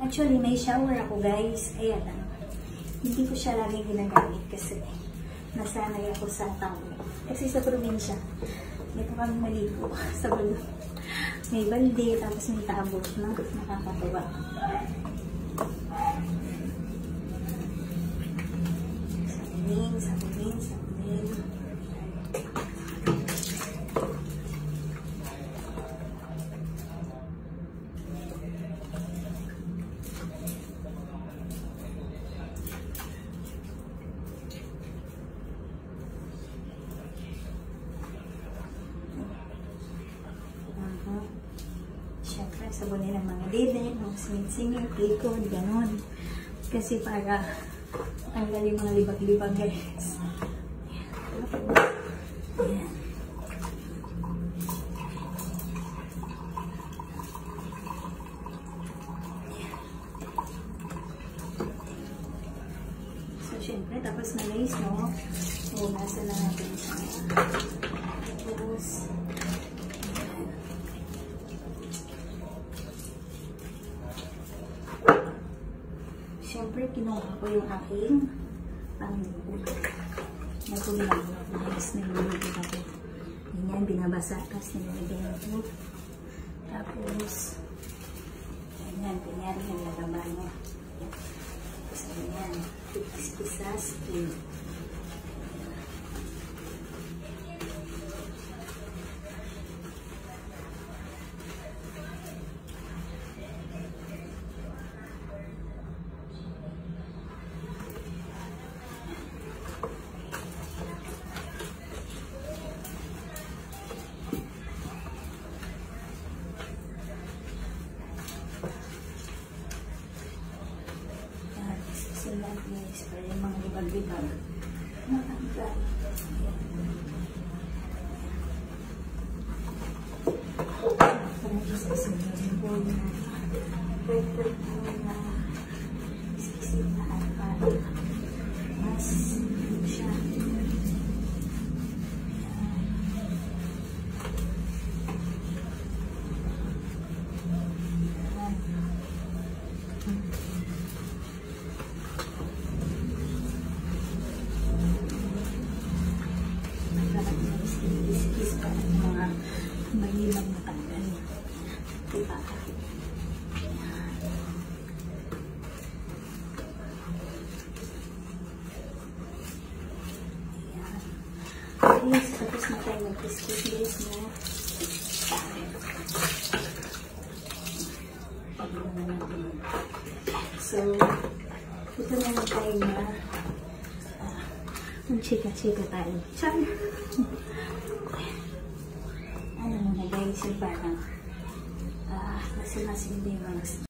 Actually, may shower ako guys. Ayan lang. Hindi ko siya lagi ginagamit kasi nasanay ako sa tao. Kasi sa probinsya, ito kami maligo sa balon. May balde, tapos may tabo na nakakatuwa. Sabunin, sabunin, sabunin. Siyempre, sabunin ang mga dede, mga singit-singit, likod, ganon. Kasi para tanggal yung mga libag-libag guys. Ayan. So, siyempre, tapos na lace, no? Hugasan na natin siya. Tapos, siyempre, kinuha ko yung aking panglugo. Nagkulang ko. Nais na nilulugo ako. Ganyan, binabasa. Tapos nilagyan ko. Tapos, ganyan, kunyari yung lagabano. Tapos, ganyan. Pipis-pisas. Silat guys, para yung mga libag-libag matanggal. Para just kasi yung ball na perfect na sisilaan para mas siya. Is para mga mahirap matanggal. Diba? Ayan. Please, tapos na tayo mag-kiss guys na. Pag-iwan na natin. So, ito na lang tayo na mag-chika-chika tayo. Char! Ano na guys, yung parang kasi mas hindi mga